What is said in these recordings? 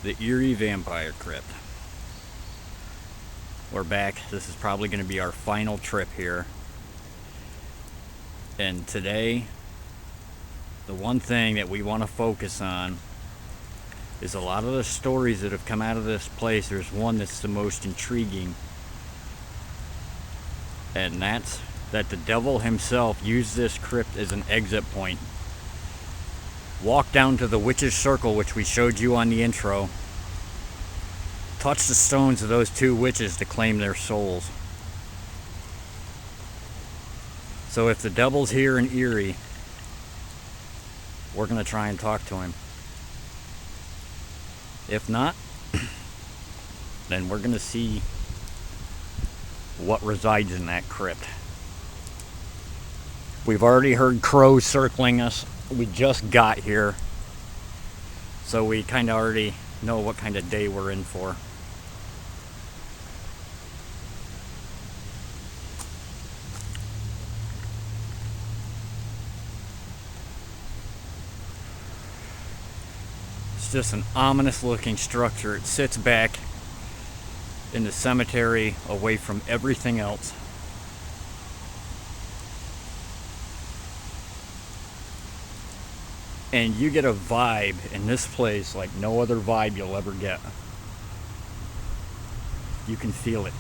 The Erie Vampire Crypt. We're back. This is probably going to be our final trip here. And today, the one thing that we want to focus on is a lot of the stories that have come out of this place. There's one that's the most intriguing. And that's that the devil himself used this crypt as an exit point. Walk down to the witch's circle, which we showed you on the intro. Touch the stones of those two witches to claim their souls. So if the devil's here in Erie, we're going to try and talk to him. If not, then we're going to see what resides in that crypt. We've already heard crows circling us. We just got here, so we kind of already know what kind of day we're in for. It's just an ominous looking structure. It sits back in the cemetery away from everything else. And you get a vibe in this place like no other vibe you'll ever get. You can feel it.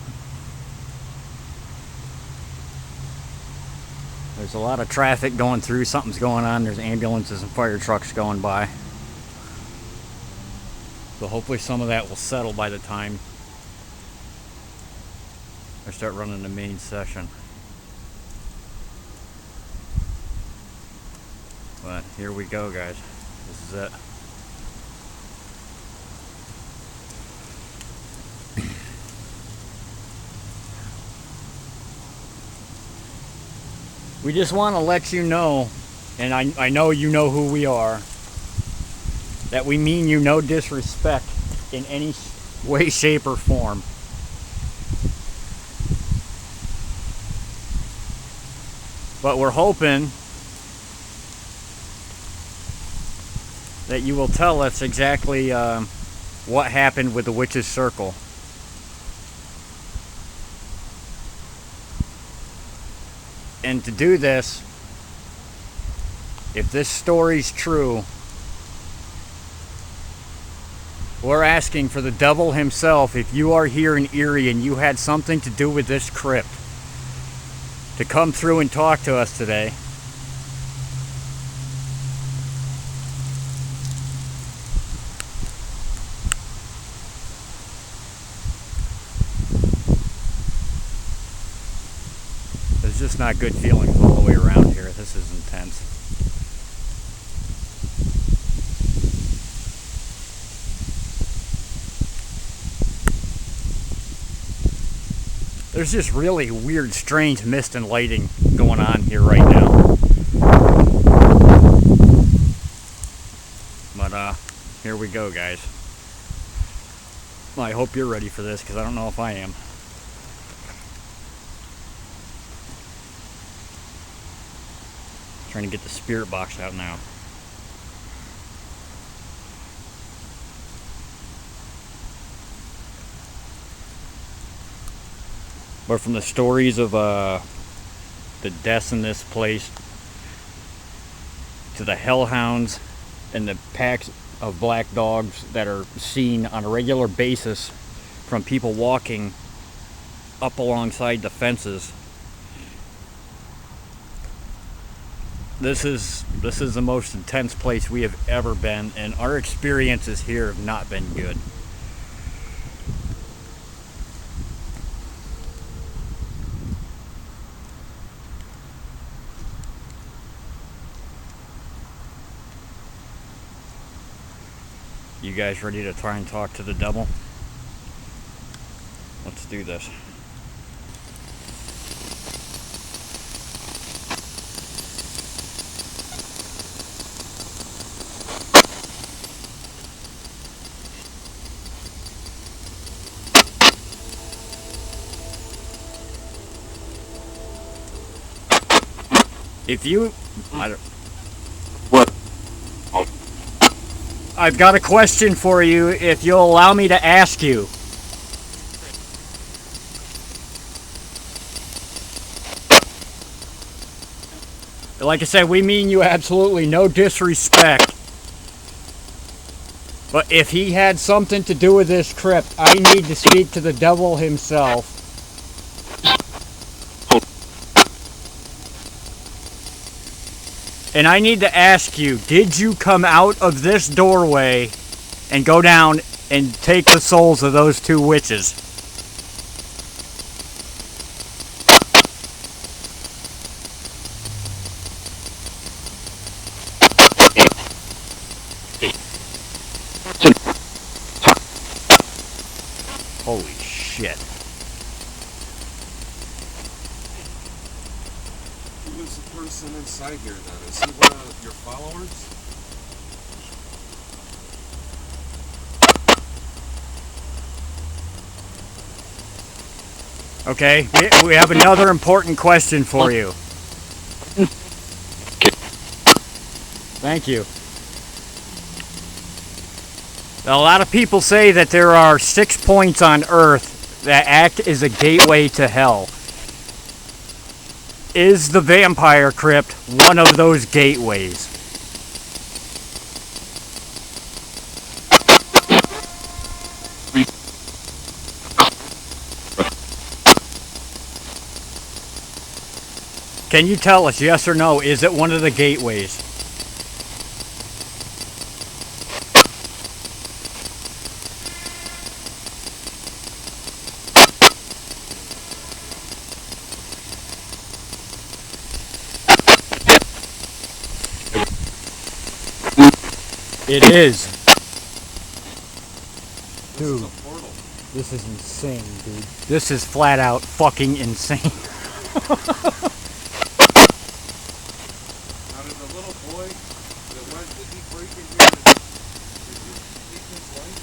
There's a lot of traffic going through. Something's going on. There's ambulances and fire trucks going by. So hopefully some of that will settle by the time I start running the main session. But here we go, guys. This is it. We just want to let you know, and I know you know who we are, that we mean you no disrespect in any way, shape, or form. But we're hoping that you will tell us exactly what happened with the witch's circle. And to do this, if this story's true, we're asking for the devil himself, if you are here in Erie and you had something to do with this crypt, to come through and talk to us today. There's just not good feelings all the way around here. This is intense. There's just really weird, strange mist and lighting going on here right now. But here we go, guys. Well, I hope you're ready for this, because I don't know if I am. Trying to get the spirit box out now. But from the stories of the deaths in this place, to the hellhounds and the packs of black dogs that are seen on a regular basis from people walking up alongside the fences, this is the most intense place we have ever been, and our experiences here have not been good. You guys ready to try and talk to the devil? Let's do this. If you... I don't... What? I've got a question for you if you'll allow me to ask you. Like I said, we mean you absolutely no disrespect. But if he had something to do with this crypt, I need to speak to the devil himself. And I need to ask you, did you come out of this doorway and go down and take the souls of those two witches? Holy shit. Who is the person inside here then? Is he one of your followers? Okay, we have another important question for you. Thank you. A lot of people say that there are 6 points on Earth that act as a gateway to hell. Is the vampire crypt one of those gateways? Can you tell us, yes or no, is it one of the gateways? It is. Dude, this is insane, dude. This is flat out fucking insane. How did the little boy that went, did he break in here? Did you take his life?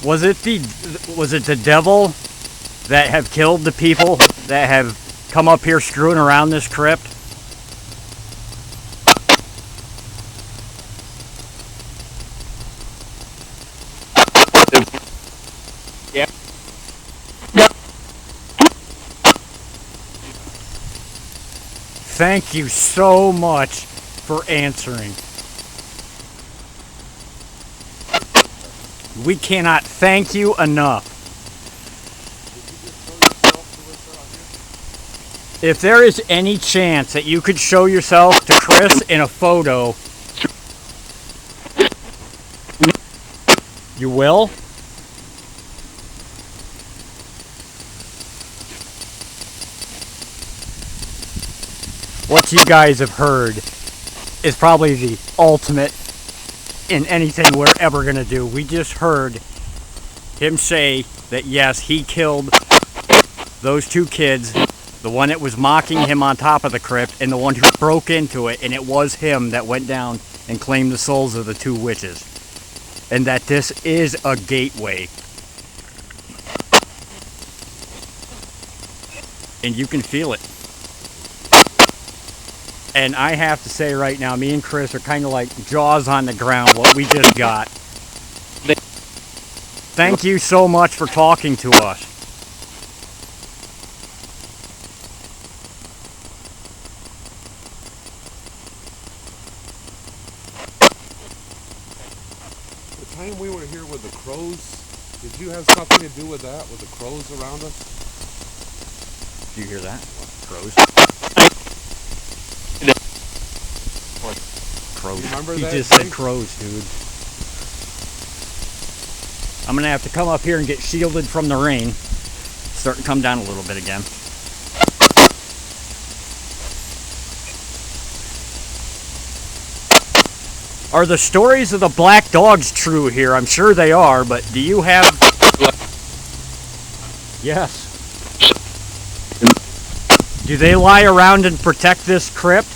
Was it the devil that have killed the people that have come up here screwing around this crypt? Yep. Thank you so much for answering. We cannot thank you enough. If there is any chance that you could show yourself to Chris in a photo, you will? What you guys have heard is probably the ultimate in anything we're ever going to do. We just heard him say that yes, he killed those two kids, the one that was mocking him on top of the crypt and the one who broke into it, and it was him that went down and claimed the souls of the two witches. And that this is a gateway. And you can feel it. And I have to say right now, me and Chris are kind of like jaws on the ground, what we just got. Thank you so much for talking to us. The time we were here with the crows, did you have something to do with that, with the crows around us? Do you hear that? What, crows? Crows. Remember he that just thing? said crows, dude. I'm gonna have to come up here and get shielded from the rain. Starting to come down a little bit again. Are the stories of the black dogs true here? I'm sure they are, but do you have... Yes. Do they lie around and protect this crypt?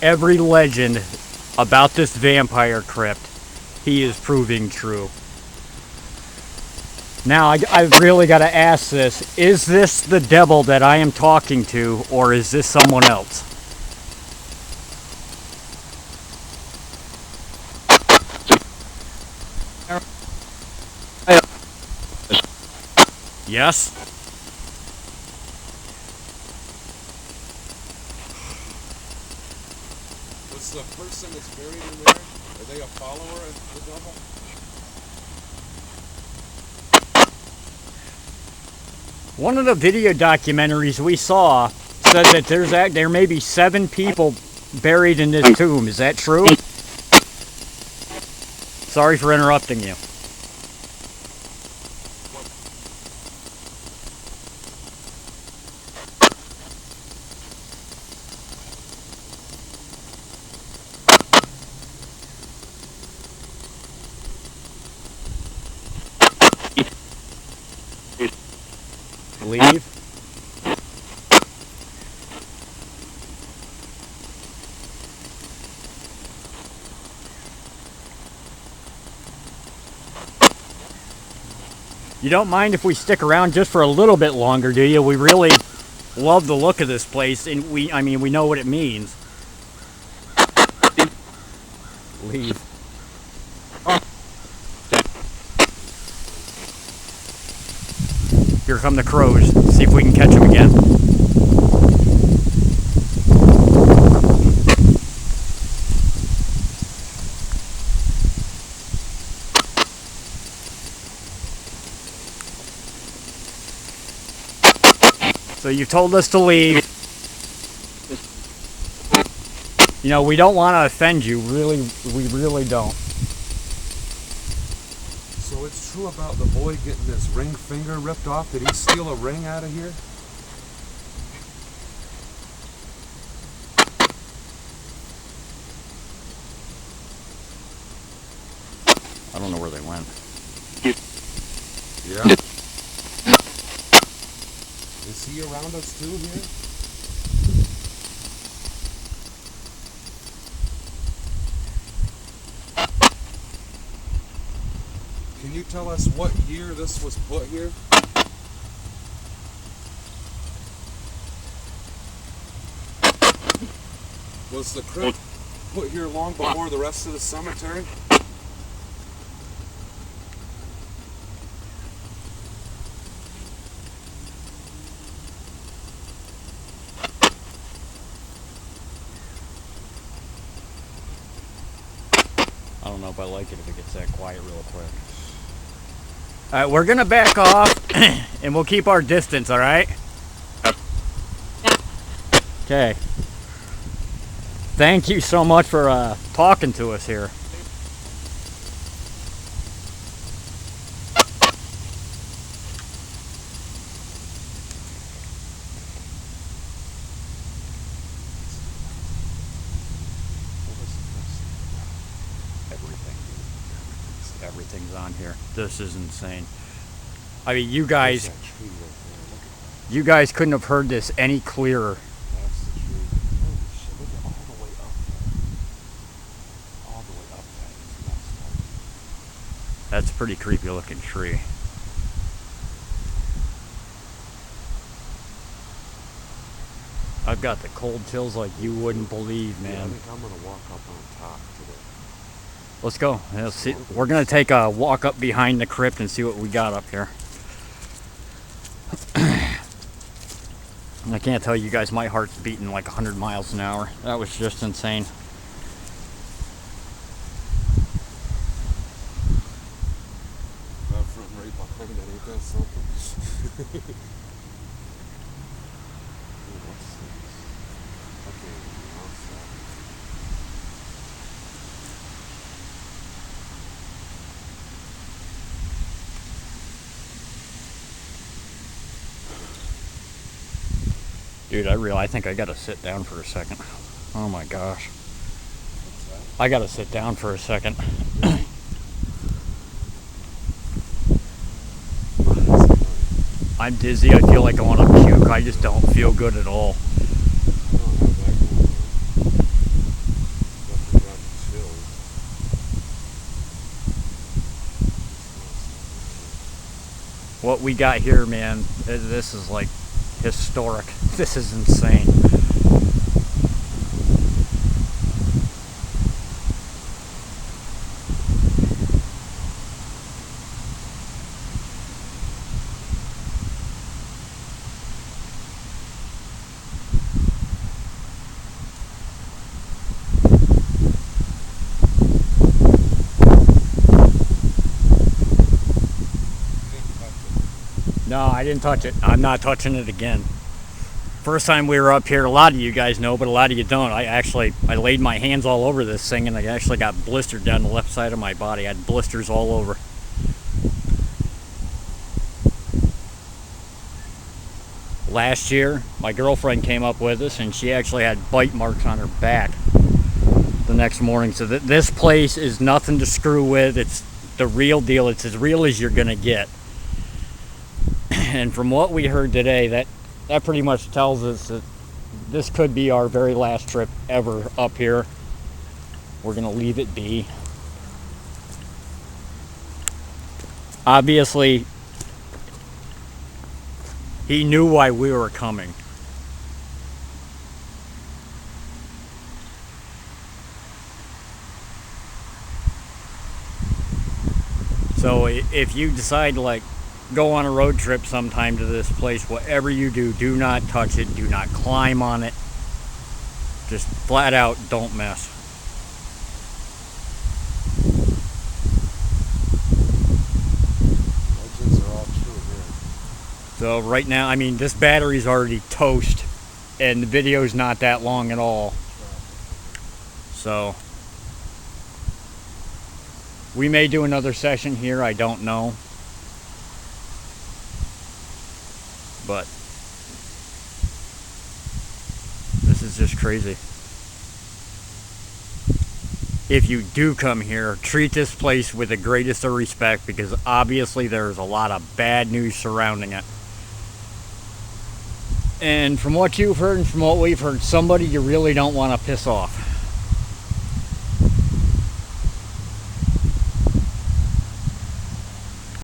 every legend about this vampire crypt, he is proving true. Now, I've really got to ask this. Is this the devil that I am talking to, or is this someone else? Yes? Was the person that's buried in there, are they a follower of the devil? One of the video documentaries we saw said that there may be 7 people buried in this tomb. Is that true? Sorry for interrupting you. Leave. You don't mind if we stick around just for a little bit longer, do you? We really love the look of this place, and we know what it means. Leave. Here come the crows. See if we can catch them again. So you told us to leave. You know, we don't want to offend you. Really, we really don't. So it's true about the boy getting his ring finger ripped off? Did he steal a ring out of here? I don't know where they went. Yeah. Is he around us too here? Can you tell us what year this was put here? Was the crypt put here long before the rest of the cemetery? I don't know if I like it if it gets that quiet real quick. Alright, we're gonna back off and we'll keep our distance, alright? Okay. Thank you so much for talking to us here. Everything's on here. This is insane. I mean, you guys couldn't have heard this any clearer. That's the tree. Holy shit, look at all the way up there. All the way up there. That's a pretty creepy looking tree. I've got the cold chills like you wouldn't believe, man. Yeah, I think I'm going to walk up on top today. Let's go. Let's see. We're going to take a walk up behind the crypt and see what we got up here. I can't tell you guys, my heart's beating like 100 miles an hour. That was just insane. That front right behind that, ain't that something? What's this? Okay, what's that? Dude, I think I gotta sit down for a second. Oh my gosh. What's that? I gotta sit down for a second. I'm dizzy. I feel like I want to puke. I just don't feel good at all. I don't have that going on. what we got here, man, this is like historic. This is insane. No, I didn't touch it. I'm not touching it again. First time we were up here, a lot of you guys know, but a lot of you don't. I laid my hands all over this thing, and I actually got blistered down the left side of my body. I had blisters all over. Last year, my girlfriend came up with us, and she actually had bite marks on her back the next morning. So this place is nothing to screw with. It's the real deal. It's as real as you're gonna get. And from what we heard today, that pretty much tells us that this could be our very last trip ever up here. We're gonna leave it be. Obviously, he knew why we were coming. So if you decide to like go on a road trip sometime to this place, whatever you do, do not touch it, do not climb on it. Just flat out don't mess. Legends are all true here. So right now, I mean, this battery's already toast, and the video's not that long at all. So we may do another session here, I don't know. But this is just crazy. If you do come here, treat this place with the greatest of respect, because obviously there's a lot of bad news surrounding it. And from what you've heard and from what we've heard, somebody you really don't want to piss off.